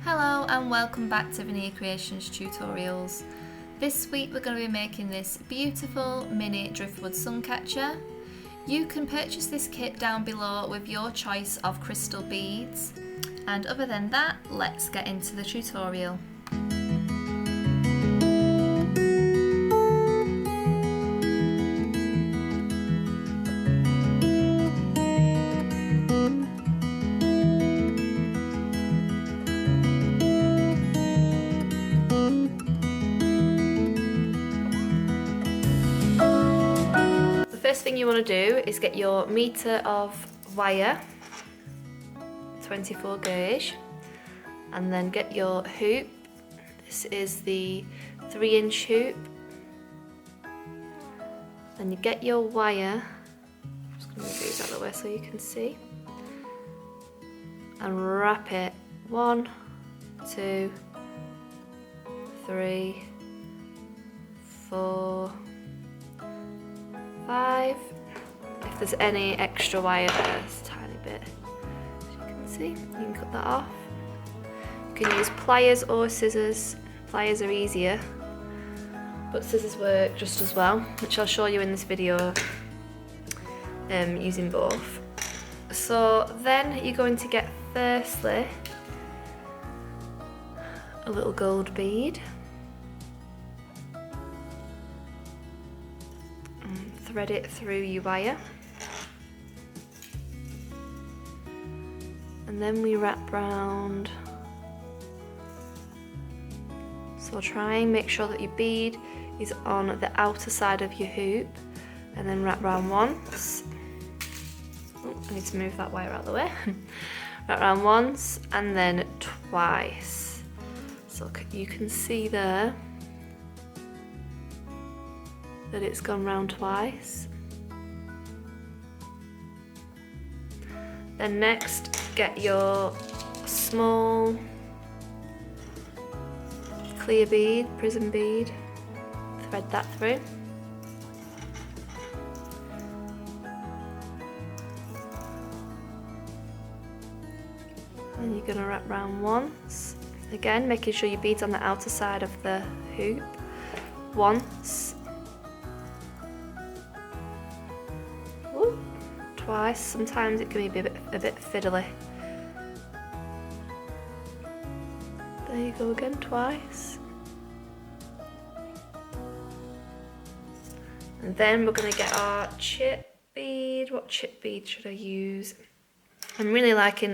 Hello and welcome back to Vanircreations tutorials. This week we're going to be making this beautiful mini driftwood suncatcher. You can purchase this kit down below with your choice of crystal beads. And other than that, let's get into the tutorial. First thing you want to do is get your metre of wire, 24 gauge, and then get your hoop. This is the 3-inch hoop. Then you get your wire, I'm just going to move these out of the way so you can see, and wrap it 1, 2, 3, 4, 5. If there's any extra wire there, it's a tiny bit, as you can see, you can cut that off. You can use pliers or scissors. Pliers are easier, but scissors work just as well, which I'll show you in this video using both. So then you're going to get firstly a little gold bead. Thread it through your wire, and then we wrap round. So try and make sure that your bead is on the outer side of your hoop, and then wrap round once. Oh, I need to move that wire out of the way. Wrap round once and then twice. So you can see there that it's gone round twice. Then next, get your small clear bead, prism bead, thread that through. And you're going to wrap round once. Again, making sure your bead's on the outer side of the hoop. Once. Twice. Sometimes it can be a bit fiddly. There you go again, twice. And then we're going to get our chip bead. What chip bead should I use? I'm really liking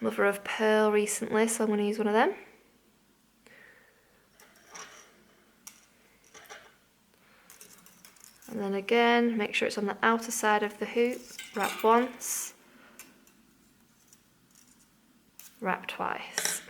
Mother of Pearl recently, so I'm going to use one of them. And then again, make sure it's on the outer side of the hoop. Wrap once, wrap twice.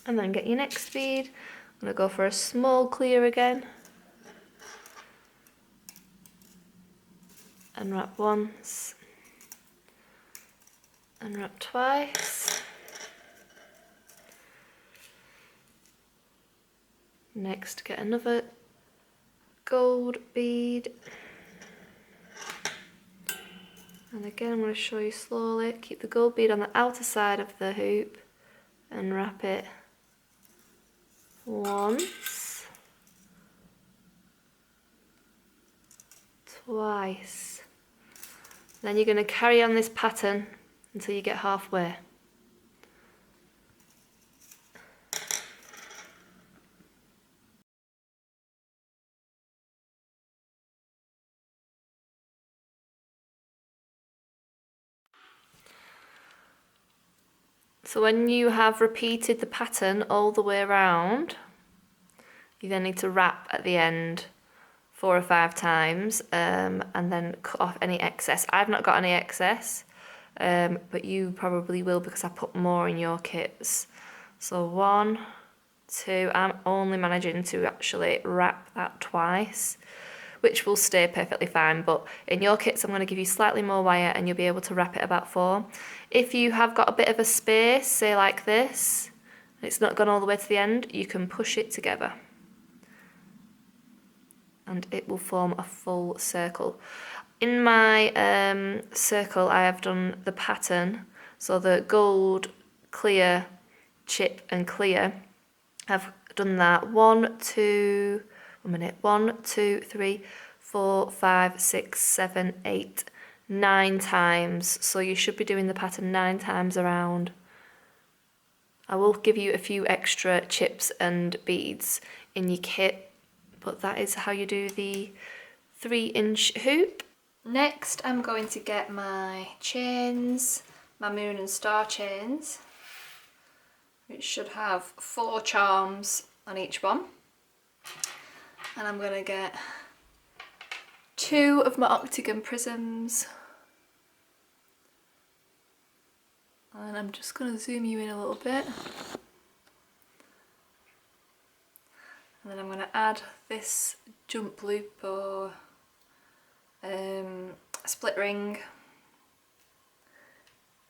And then get your next bead. I'm going to go for a small clear again. And wrap once, and wrap twice. Next, get another gold bead, and again I'm going to show you slowly. Keep the gold bead on the outer side of the hoop and wrap it once, twice. Then you're going to carry on this pattern until you get halfway. So when you have repeated the pattern all the way around, you then need to wrap at the end 4 or 5 times and then cut off any excess. I've not got any excess, but you probably will because I put more in your kits. So 1, 2, I'm only managing to actually wrap that twice, which will stay perfectly fine, but in your kits I'm going to give you slightly more wire and you'll be able to wrap it about 4. If you have got a bit of a space, say like this, and it's not gone all the way to the end, you can push it together and it will form a full circle. In my circle I have done the pattern, so the gold clear, chip and clear. I've done that 1, 2, 3, 4, 5, 6, 7, 8, 9 times. So you should be doing the pattern 9 times around. I will give you a few extra chips and beads in your kit, but that is how you do the 3-inch hoop. Next, I'm going to get my chains, my moon and star chains, which should have 4 charms on each one. And I'm going to get 2 of my octagon prisms. And I'm just going to zoom you in a little bit. And then I'm going to add this jump loop or split ring.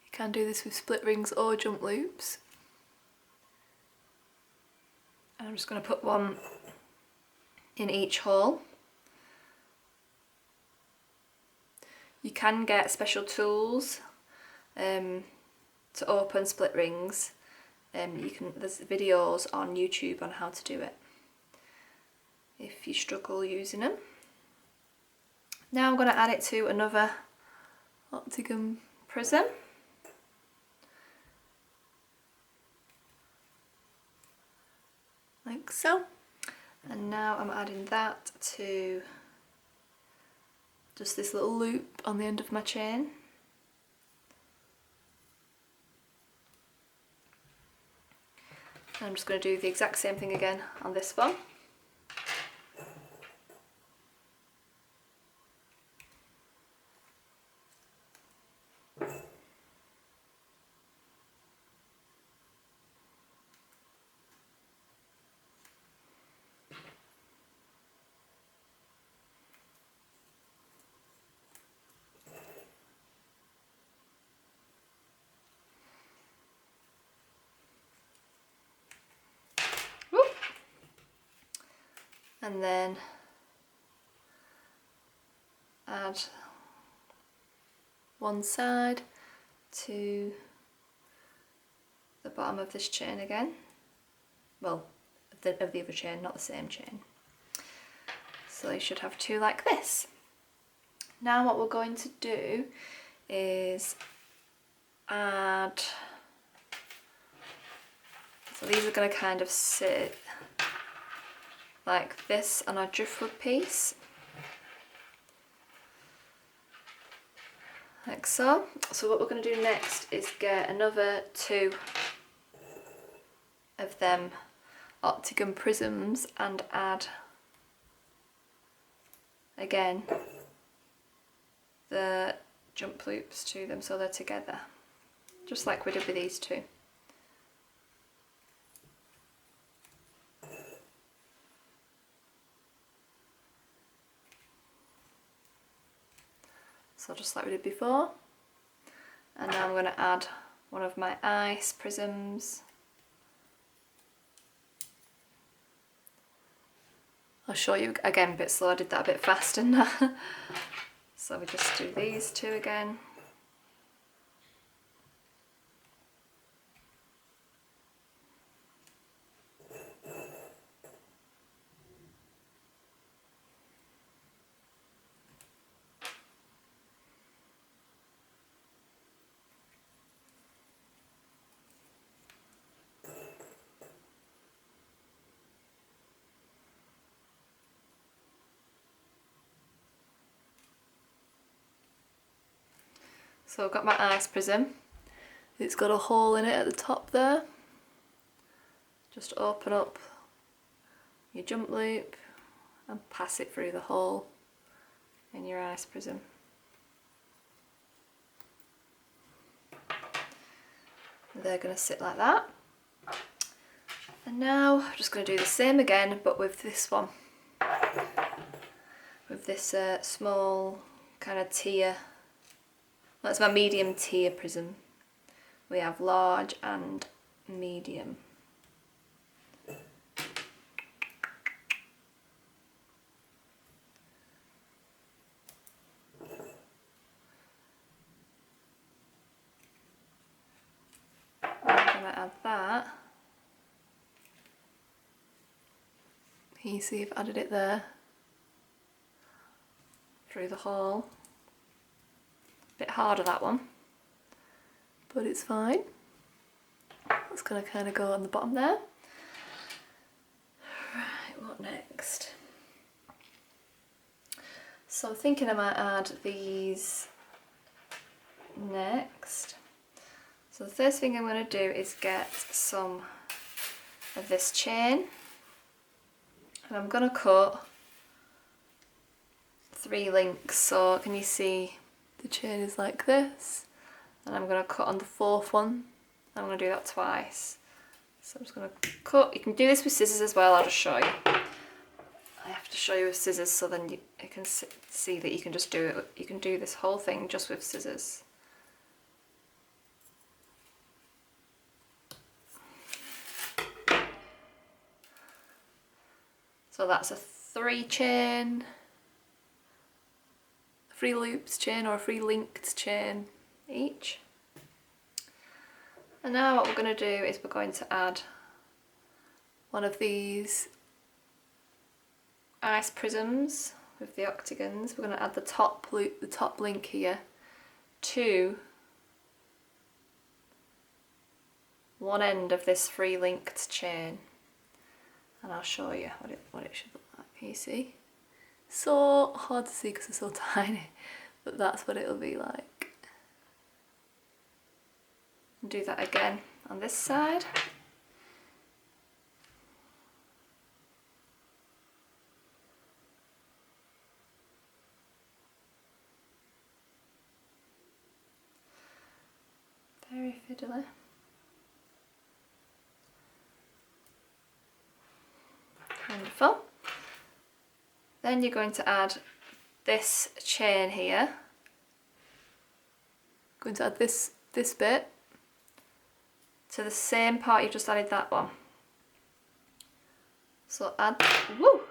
You can do this with split rings or jump loops. And I'm just going to put one in each hole. You can get special tools to open split rings. There's videos on YouTube on how to do it if you struggle using them. Now I'm going to add it to another octagon prism. Like so. And now I'm adding that to just this little loop on the end of my chain. And I'm just going to do the exact same thing again on this one. And then add one side to the bottom of this chain again. Well, of the other chain, not the same chain. So you should have 2 like this. Now what we're going to do is add, so these are going to kind of sit like this on our driftwood piece, like so. So what we're going to do next is get another 2 of them octagon prisms and add again the jump loops to them so they're together, just like we did with these 2. So just like we did before. And now I'm going to add one of my ice prisms. I'll show you again a bit slow, I did that a bit fast, didn't I? So we just do these 2 again. So I've got my ice prism. It's got a hole in it at the top there. Just open up your jump loop and pass it through the hole in your ice prism. They're going to sit like that. And now I'm just going to do the same again, but with this one. With this small kind of tier. That's my medium tier prism. We have large and medium. I'm going to add that. You see I've added it there through the hole. A bit harder that one, but it's fine. It's going to kind of go on the bottom there. Right, what next? So I'm thinking I might add these next. So the first thing I'm going to do is get some of this chain, and I'm going to cut 3 links. So can you see the chain is like this, and I'm going to cut on the 4th one. I'm going to do that twice. So I'm just going to cut. You can do this with scissors as well, I'll just show you. I have to show you with scissors so then you can see that you can just do it. You can do this whole thing just with scissors. So that's a 3 chain, 3 loops chain or a 3 linked chain each. And now what we're going to do is we're going to add one of these ice prisms with the octagons. We're going to add the top loop, the top link here to one end of this 3 linked chain, and I'll show you what it should look like. Can you see? So hard to see because it's so tiny, but that's what it'll be like. Do that again on this side. Very fiddly. Wonderful. Then you're going to add this chain here. Going to add this bit to the same part you've just added that one. So add, woo!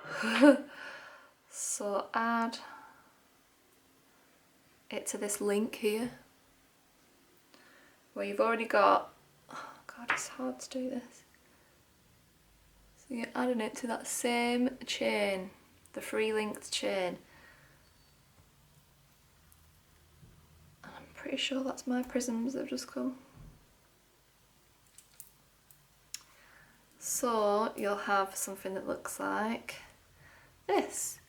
So add it to this link here, where you've already got, oh God, it's hard to do this. So you're adding it to that same chain, the 3 linked chain. And I'm pretty sure that's my prisms that have just come. So you'll have something that looks like this.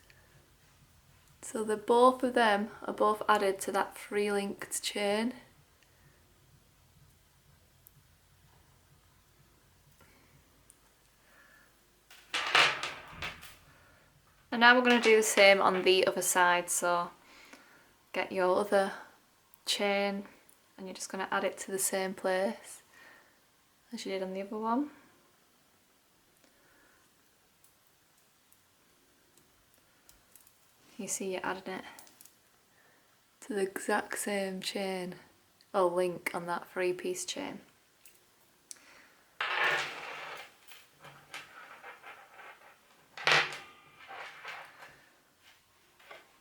So both of them are both added to that 3 linked chain. And now we're going to do the same on the other side. So get your other chain and you're just going to add it to the same place as you did on the other one. You see you're adding it to the exact same chain or link on that 3-piece chain.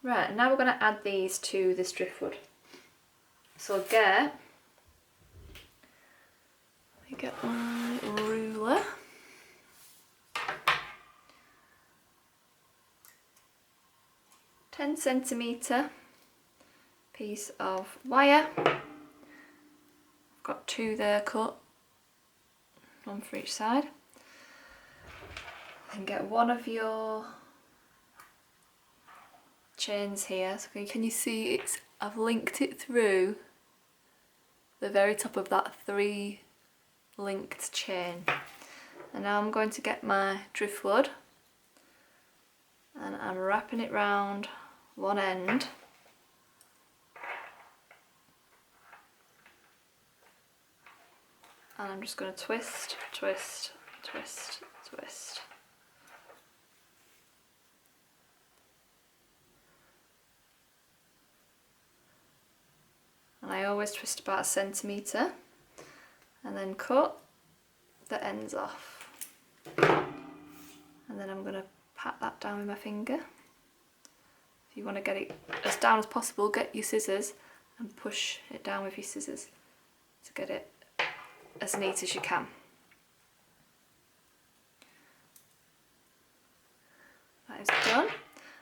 Right, now we're going to add these to this driftwood. So let me get my ruler. $10cm piece of wire. I've got 2 there cut, one for each side. And get one of your chains here. So can you see I've linked it through the very top of that 3 linked chain. And now I'm going to get my driftwood and I'm wrapping it round one end. And I'm just going to twist, twist, twist, twist. And I always twist about 1 centimetre and then cut the ends off. And then I'm going to pat that down with my finger. If you want to get it as down as possible, get your scissors and push it down with your scissors to get it as neat as you can. That is done.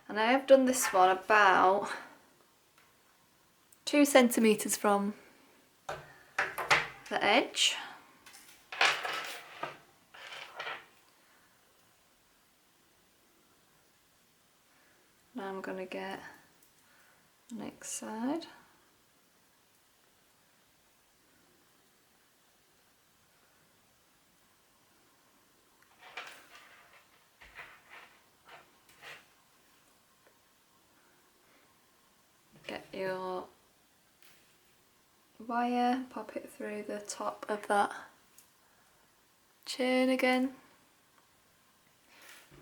And I have done this one about 2 centimetres from the edge. Now I'm going to get the next side. Get your wire, pop it through the top of that chain again,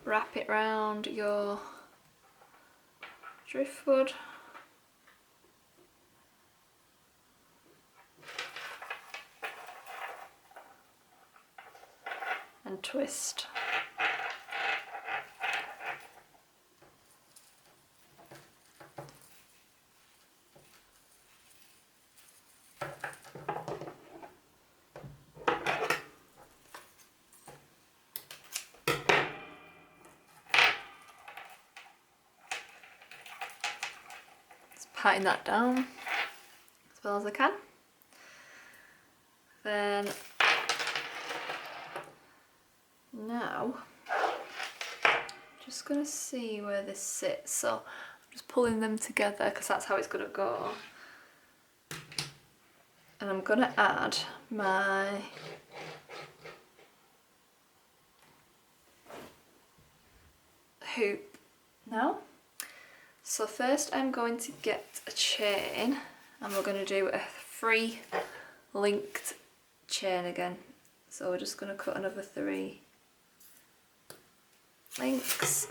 wrap it round your driftwood, and twist. Patting that down as well as I can. Then now just gonna see where this sits, so I'm just pulling them together because that's how it's gonna go. And I'm gonna add my hoop now. So first I'm going to get a chain and we're going to do a 3 linked chain again. So we're just going to cut another 3 links.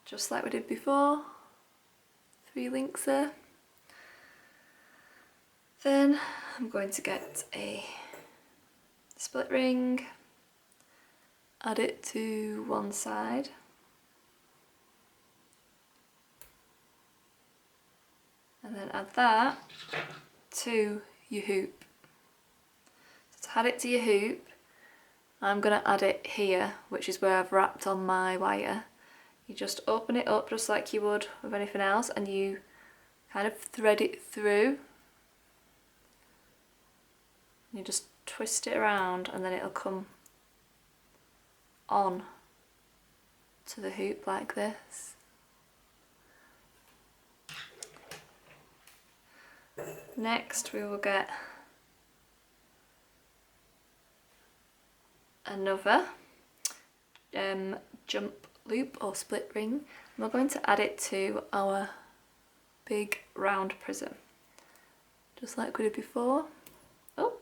Just like we did before. 3 links there. Then I'm going to get a split ring. Add it to one side. And then add that to your hoop. So to add it to your hoop, I'm going to add it here, which is where I've wrapped on my wire. You just open it up just like you would with anything else and you kind of thread it through. You just twist it around and then it'll come on to the hoop like this. Next we will get another jump loop or split ring and we're going to add it to our big round prism just like we did before. Oh,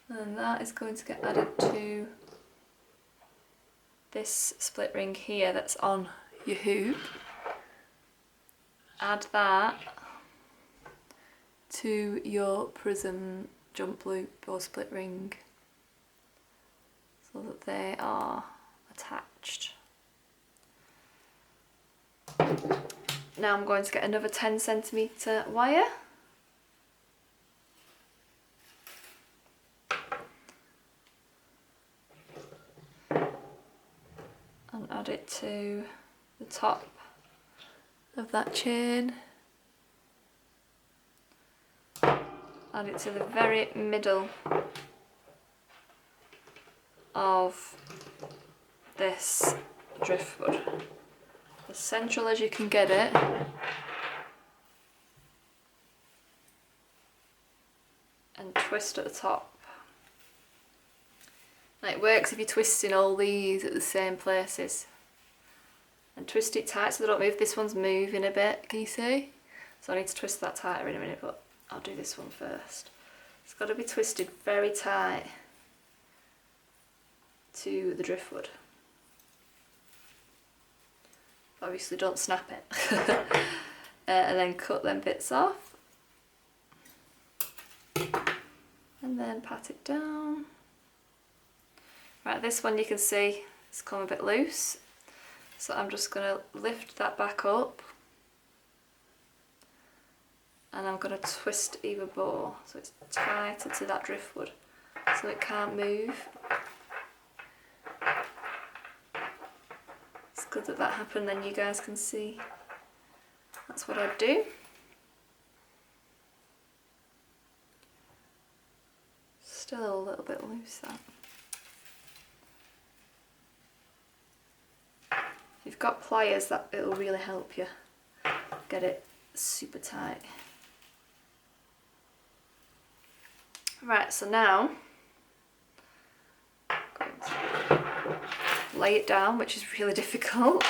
and that is going to get added to this split ring here that's on your hoop. Add that to your prism jump loop or split ring so that they are attached. Now I'm going to get another 10 centimetre wire. And add it to the top of that chain. Add it to the very middle of this driftwood, as central as you can get it. And twist at the top. And it works if you're twisting all these at the same places. And twist it tight so they don't move. This one's moving a bit, can you see? So I need to twist that tighter in a minute, but I'll do this one first. It's got to be twisted very tight to the driftwood. Obviously don't snap it. And then cut them bits off. and then pat it down. Right, this one you can see it's come a bit loose, so I'm just going to lift that back up and I'm going to twist either bow so it's tighter to that driftwood so it can't move. It's good that that happened, then you guys can see that's what I'd do. Still a little bit loose that. If you've got pliers, that it'll really help you get it super tight. Right, so now I'm going to lay it down, which is really difficult.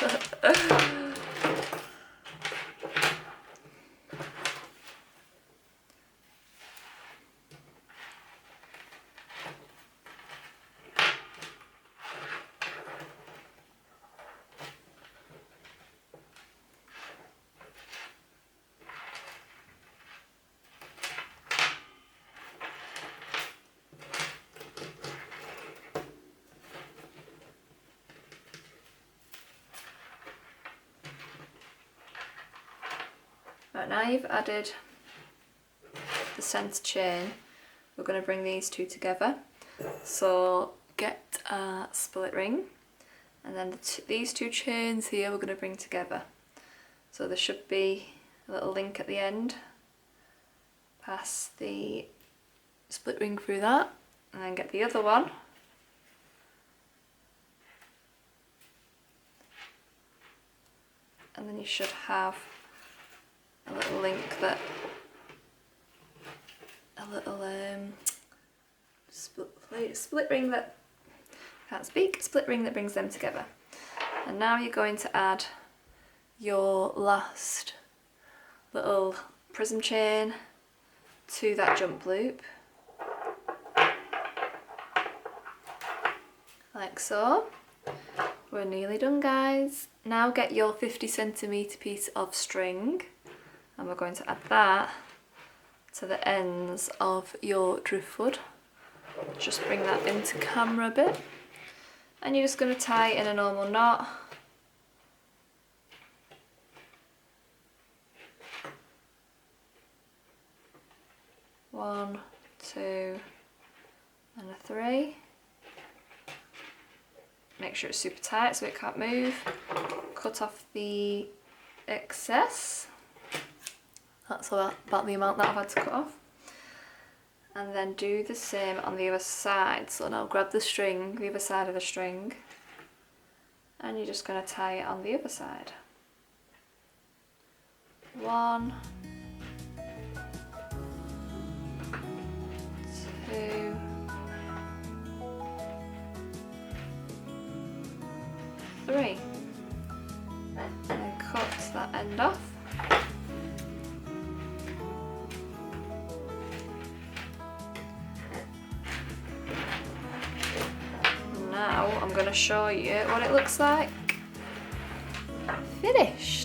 Right, now you've added the centre chain, we're going to bring these two together. So get a split ring, and then these two chains here we're going to bring together. So there should be a little link at the end. Pass the split ring through that, and then get the other one. And then you should have a little link that, a little split ring that, can't speak, split ring that brings them together. And now you're going to add your last little prism chain to that jump loop, like so. We're nearly done, guys. Now get your 50cm piece of string, and we're going to add that to the ends of your driftwood. Just bring that into camera a bit, and you're just going to tie it in a normal knot. One, two, and a three. Make sure it's super tight so it can't move. Cut off the excess. That's about the amount that I've had to cut off. And then do the same on the other side. So now grab the string, the other side of the string, and you're just going to tie it on the other side. One, two, three. And then cut that end off. Now I'm going to show you what it looks like finished.